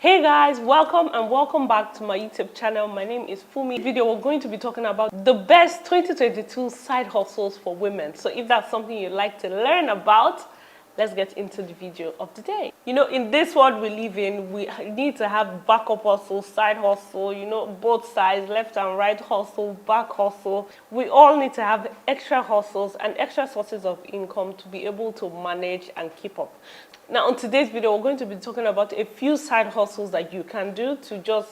Hey guys, welcome back to my YouTube channel. My name is Fummeee. In this video, we're going to be talking about the best 2022 side hustles for women. So if that's something you'd like to learn about, let's get into the video of the day. You know, in this world we live in, we need to have backup hustle, side hustle, you know, both sides, left and right hustle, back hustle. We all need to have extra hustles and extra sources of income to be able to manage and keep up. Now, on today's video, we're going to be talking about a few side hustles that you can do to just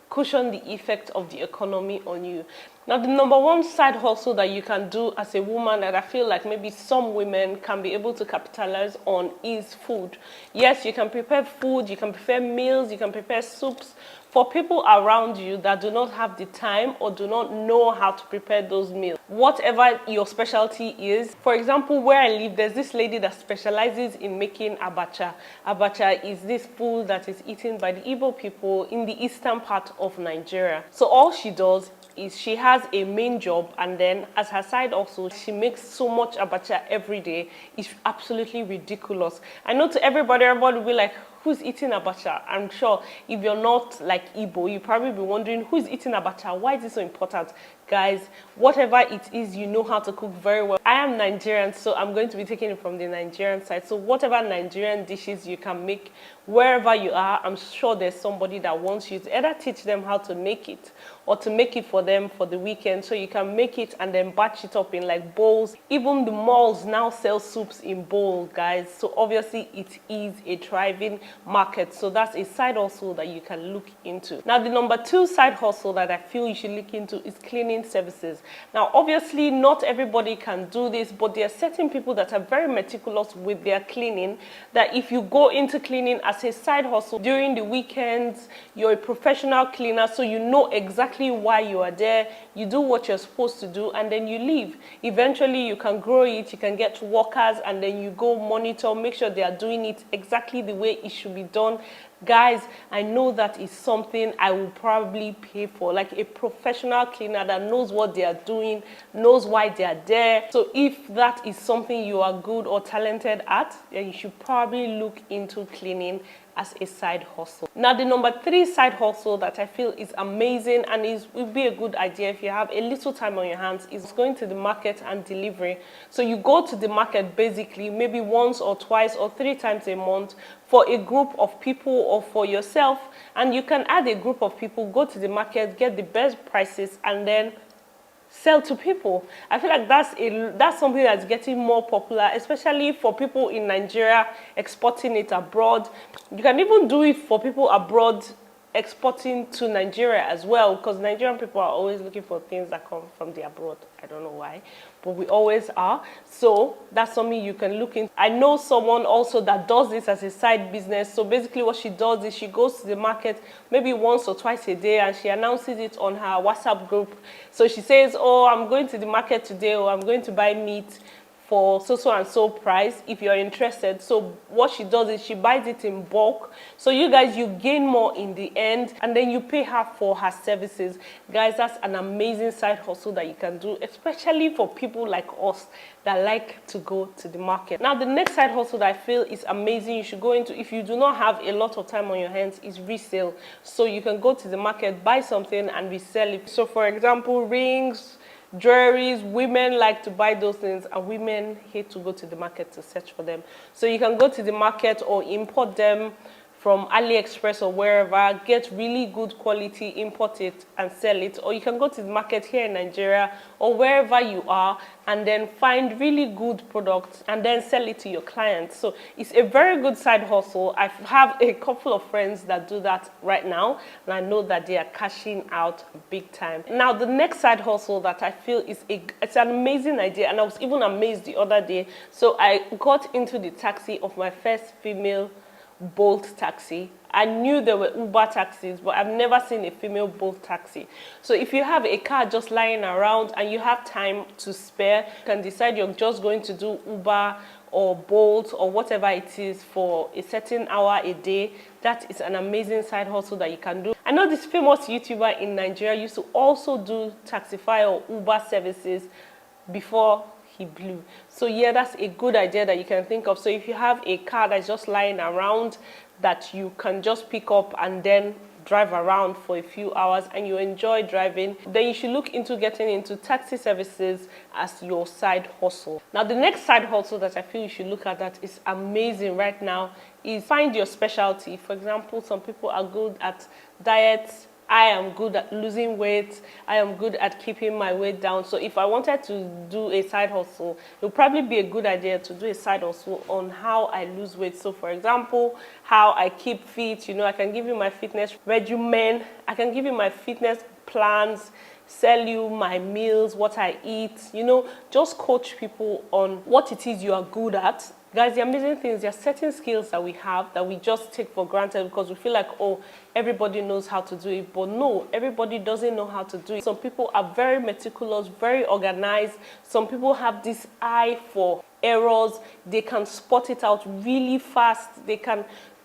cushion the effect of the economy on you. Now, the number one side hustle that you can do as a woman that I feel like maybe some women can be able to capitalize on is food. Yes, you can prepare food, you can prepare meals, you can prepare soups for people around you that do not have the time or do not know how to prepare those meals. Whatever your specialty is. For example, where I live, there's this lady that specializes in making abacha. Abacha is this food that is eaten by the Igbo people in the eastern part of Nigeria. So all she does is she has a main job, and then as her side also, she makes so much abacha every day. It's absolutely ridiculous. I know to everybody will be like, who's eating abacha? I'm sure if you're not like Igbo, you probably be wondering, who's eating abacha? Why is it so important? Guys, whatever it is, you know how to cook very well. I am Nigerian, so I'm going to be taking it from the Nigerian side. So whatever Nigerian dishes you can make wherever you are, I'm sure there's somebody that wants you to either teach them how to make it or to make it for them for the weekend, so you can make it and then batch it up in like bowls. Even the malls now sell soups in bowls, guys. So obviously it is a thriving market. So that's a side hustle that you can look into. Now, the number two side hustle that I feel you should look into is cleaning services. Now, obviously not everybody can do this, but there are certain people that are very meticulous with their cleaning, that if you go into cleaning as a side hustle during the weekends, you're a professional cleaner, so you know exactly why you are there, you do what you're supposed to do, and then you leave. Eventually you can grow it, you can get workers, and then you go monitor, make sure they are doing it exactly the way it should be done. Guys, I know that is something I will probably pay for, like a professional cleaner that knows what they are doing, knows why they are there. So if that is something you are good or talented at, then you should probably look into cleaning as a side hustle. Now, the number three side hustle that I feel is amazing and would be a good idea if you have a little time on your hands is going to the market and delivery. So you go to the market basically maybe once or twice or 3 times a month for a group of people or for yourself, and you can add a group of people, go to the market, get the best prices, and then sell to people. I feel like that's something that's getting more popular, especially for people in Nigeria exporting it abroad. You can even do it for people abroad exporting to Nigeria as well, because Nigerian people are always looking for things that come from the abroad. I don't know why, but we always are. So that's something you can look into. I know someone also that does this as a side business. So basically what she does is she goes to the market maybe once or twice a day, and she announces it on her WhatsApp group. So she says, oh, I'm going to the market today, or I'm going to buy meat for so and so price if you're interested. So what she does is she buys it in bulk, so you guys, you gain more in the end, and then you pay her for her services. Guys, that's an amazing side hustle that you can do, especially for people like us that like to go to the market. Now, the next side hustle that I feel is amazing you should go into if you do not have a lot of time on your hands is resale. So you can go to the market, buy something, and resell it. So for example, rings, jewelries, women like to buy those things, and women hate to go to the market to search for them. So you can go to the market or import them from AliExpress or wherever, get really good quality, import it and sell it. Or you can go to the market here in Nigeria or wherever you are and then find really good products and then sell it to your clients. So it's a very good side hustle. I have a couple of friends that do that right now, and I know that they are cashing out big time. Now, the next side hustle that I feel it's an amazing idea, and I was even amazed the other day. So I got into the taxi of my first female Bolt taxi. I knew there were Uber taxis, but I've never seen a female Bolt taxi. So if you have a car just lying around and you have time to spare, you can decide you're just going to do Uber or Bolt or whatever it is for a certain hour a day. That is an amazing side hustle that you can do. I know this famous YouTuber in Nigeria used to also do Taxify or Uber services before he blew. So yeah, that's a good idea that you can think of. So if you have a car that's just lying around that you can just pick up and then drive around for a few hours and you enjoy driving, then you should look into getting into taxi services as your side hustle. Now the next side hustle that I feel you should look at that is amazing right now is find your specialty. For example, some people are good at diets. I am good at losing weight. I am good at keeping my weight down. So if I wanted to do a side hustle, it would probably be a good idea to do a side hustle on how I lose weight. So for example, how I keep fit. You know, I can give you my fitness regimen. I can give you my fitness plans, sell you my meals, what I eat. You know, just coach people on what it is you are good at. Guys, the amazing thing is there are certain skills that we have that we just take for granted because we feel like, oh, everybody knows how to do it. But no, everybody doesn't know how to do it. Some people are very meticulous, very organized. Some people have this eye for errors. They can spot it out really fast.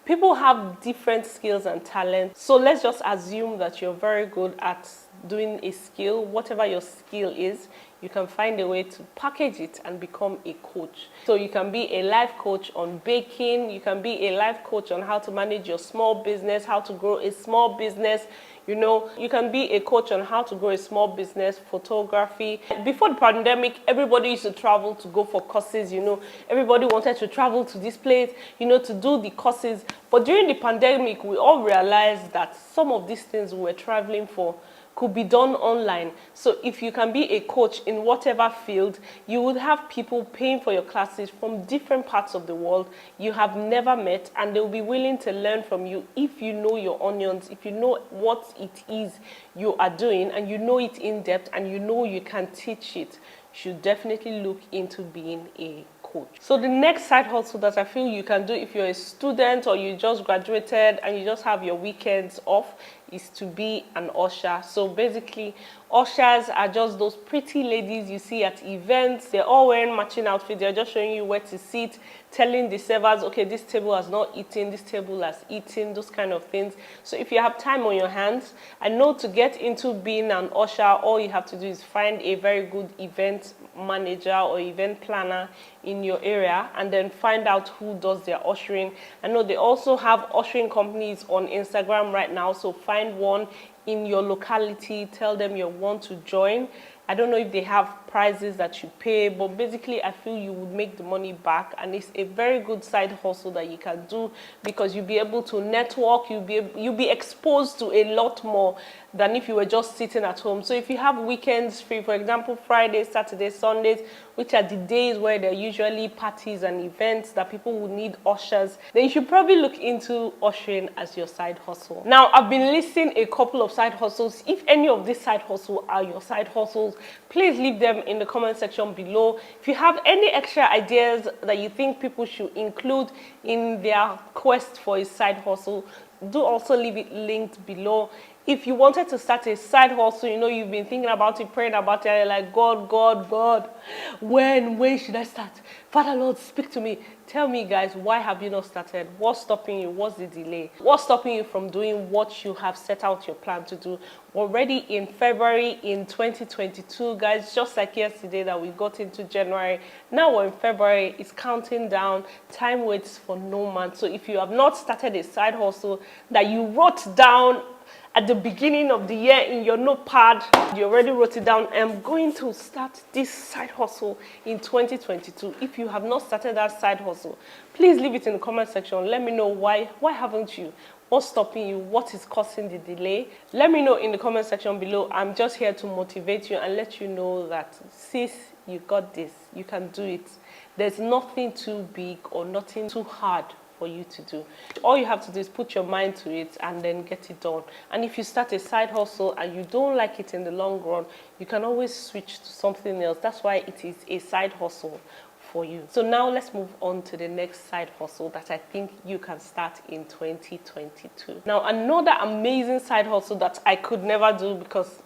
People have different skills and talents. So let's just assume that you're very good at doing a skill. Whatever your skill is, you can find a way to package it and become a coach. So you can be a life coach on baking. You can be a life coach on how to manage your small business, how to grow a small business. You know, you can be a coach on how to grow a small business, photography. Before the pandemic, everybody used to travel to go for courses, you know. Everybody wanted to travel to this place, you know, to do the courses. But during the pandemic, we all realized that some of these things we were traveling for could be done online. So if you can be a coach in whatever field, you would have people paying for your classes from different parts of the world you have never met, and they'll be willing to learn from you if you know your onions, if you know what it is you are doing and you know it in depth and you know you can teach it. You should definitely look into being a coach. So the next side hustle that I feel you can do if you're a student or you just graduated and you just have your weekends off is to be an usher. So basically, ushers are just those pretty ladies you see at events. They're all wearing matching outfits. They're just showing you where to sit, telling the servers, okay, this table has not eaten, this table has eaten, those kind of things. So if you have time on your hands, I know to get into being an usher, all you have to do is find a very good event manager or event planner in your area and then find out who does their ushering. I know they also have ushering companies on Instagram right now, so find one in your locality, tell them you want to join. I don't know if they have prizes that you pay, but basically I feel you would make the money back, and it's a very good side hustle that you can do because you'll be able to network, you'll be exposed to a lot more than if you were just sitting at home. So if you have weekends free, for example, Fridays, Saturdays, Sundays, which are the days where there are usually parties and events that people would need ushers, then you should probably look into ushering as your side hustle. Now, I've been listing a couple of side hustles. If any of these side hustles are your side hustles, please leave them in the comment section below. If you have any extra ideas that you think people should include in their quest for a side hustle, do also leave it linked below. If you wanted to start a side hustle, you know, you've been thinking about it, praying about it, and you're like, God, when should I start? Father Lord, speak to me. Tell me, guys, why have you not started? What's stopping you? What's the delay? What's stopping you from doing what you have set out your plan to do? We're already in February in 2022, guys, just like yesterday that we got into January. Now we're in February. It's counting down. Time waits for no man. So if you have not started a side hustle that you wrote down at the beginning of the year in your notepad, you already wrote it down, I'm going to start this side hustle in 2022. If you have not started that side hustle, please leave it in the comment section. Let me know why haven't you? What's stopping you? What is causing the delay? Let me know in the comment section below. I'm just here to motivate you and let you know that, sis, you got this. You can do it. There's nothing too big or nothing too hard for you to do. All you have to do is put your mind to it and then get it done. And if you start a side hustle and you don't like it in the long run, you can always switch to something else. That's why it is a side hustle for you. So now let's move on to the next side hustle that I think you can start in 2022. Now, another amazing side hustle that I could never do because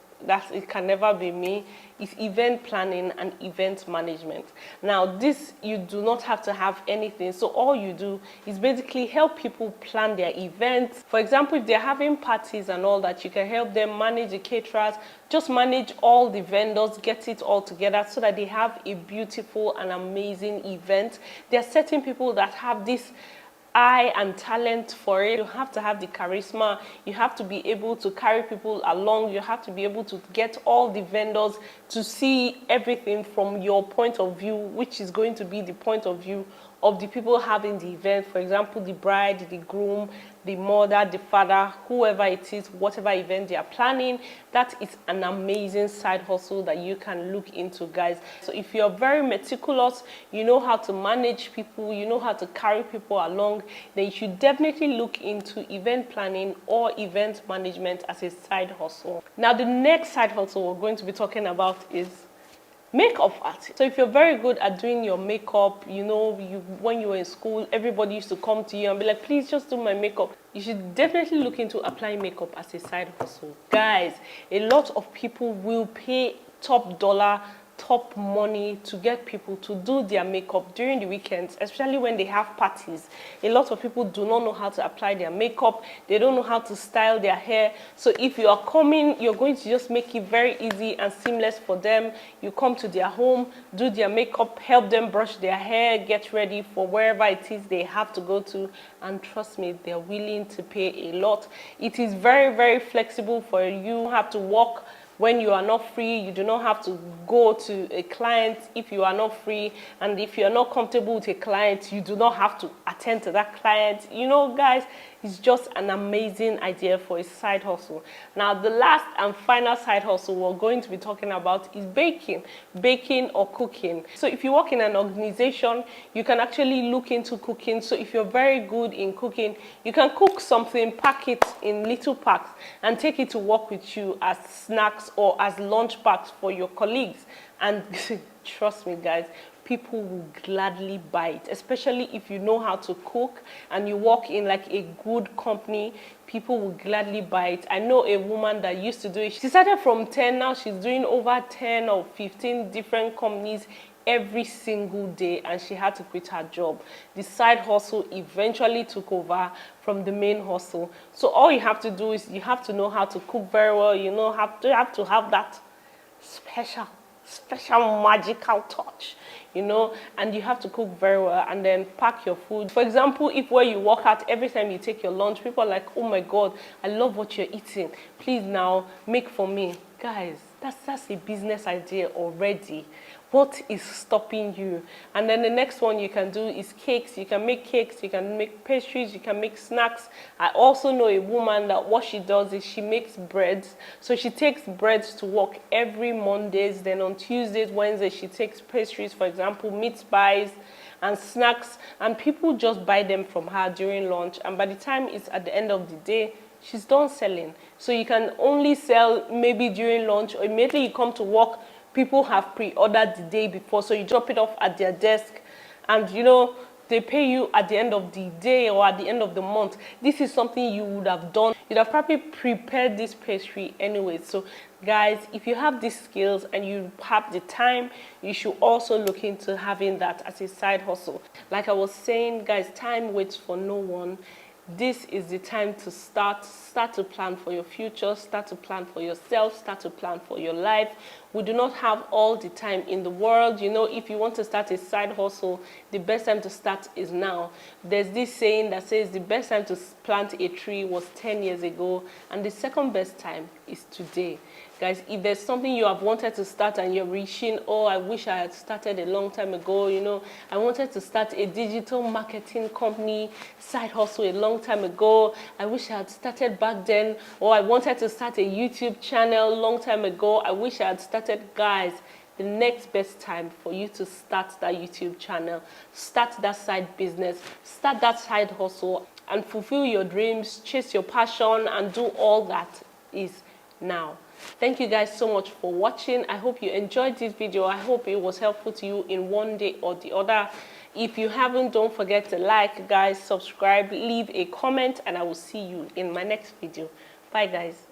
it can never be me, is event planning and event management. Now this, you do not have to have anything, so all you do is basically help people plan their events. For example, if they're having parties and all that, you can help them manage the caterers, just manage all the vendors, get it all together so that they have a beautiful and amazing event. There are certain people that have this eye and talent for it. You have to have the charisma, you have to be able to carry people along, you have to be able to get all the vendors to see everything from your point of view, which is going to be the point of view of the people having the event. For example, the bride, the groom, the mother, the father, whoever it is, whatever event they are planning. That is an amazing side hustle that you can look into, guys. So if you're very meticulous, you know how to manage people, you know how to carry people along, then you should definitely look into event planning or event management as a side hustle. Now the next side hustle we're going to be talking about is makeup artist. So if you're very good at doing your makeup, you know, when you were in school, everybody used to come to you and be like, please just do my makeup. You should definitely look into applying makeup as a side hustle. Guys, a lot of people will pay top dollar, top money to get people to do their makeup during the weekends, especially when they have parties. A lot of people do not know how to apply their makeup. They don't know how to style their hair. So if you are coming, you're going to just make it very easy and seamless for them. You come to their home, do their makeup, help them brush their hair, get ready for wherever it is they have to go to. And trust me, they're willing to pay a lot. It is very, very flexible for you. You don't have to work when you are not free. You do not have to go to a client if you are not free, and if you are not comfortable with a client, you do not have to attend to that client. You know, guys, it's just an amazing idea for a side hustle. Now the last and final side hustle we're going to be talking about is baking or cooking. So if you work in an organization, you can actually look into cooking. So if you're very good in cooking, you can cook something, pack it in little packs and take it to work with you as snacks or as lunch packs for your colleagues. And trust me, guys, people will gladly buy it, especially if you know how to cook and you work in like a good company. People will gladly buy it. I know a woman that used to do it. She started from 10, now she's doing over 10 or 15 different companies every single day, and she had to quit her job. The side hustle eventually took over from the main hustle. So all you have to do is you have to know how to cook very well. You know, you have to have that special magical touch, you know, and you have to cook very well and then pack your food. For example, if where you work out, every time you take your lunch, people are like, oh my god, I love what you're eating, please now make for me. Guys, that's a business idea already. What is stopping you? And then the next one you can do is cakes. You can make cakes, you can make pastries, you can make snacks. I also know a woman that what she does is she makes breads. So she takes breads to work every Mondays. Then on Tuesdays, Wednesdays, she takes pastries, for example, meat pies and snacks. And people just buy them from her during lunch. And by the time it's at the end of the day, she's done selling. So you can only sell maybe during lunch, or immediately you come to work, people have pre-ordered the day before, so you drop it off at their desk and you know they pay you at the end of the day or at the end of the month. This is something you would have done. You'd have probably prepared this pastry anyway. So guys, if you have these skills and you have the time, you should also look into having that as a side hustle. Like I was saying, guys, time waits for no one. This is the time to start to plan for your future, start to plan for yourself, start to plan for your life. We do not have all the time in the world. You know, if you want to start a side hustle, the best time to start is now. There's this saying that says the best time to plant a tree was 10 years ago, and the second best time is today. Guys, if there's something you have wanted to start and you're reaching, oh, I wish I had started a long time ago, you know, I wanted to start a digital marketing company, side hustle a long time ago, I wish I had started back then, or I wanted to start a YouTube channel a long time ago, I wish I had started. Guys, the next best time for you to start that YouTube channel, start that side business, start that side hustle, and fulfill your dreams, chase your passion, and do all that is now. Thank you guys so much for watching. I hope you enjoyed this video. I hope it was helpful to you in one day or the other. If you haven't, don't forget to like, guys, subscribe, leave a comment, and I will see you in my next video. Bye guys.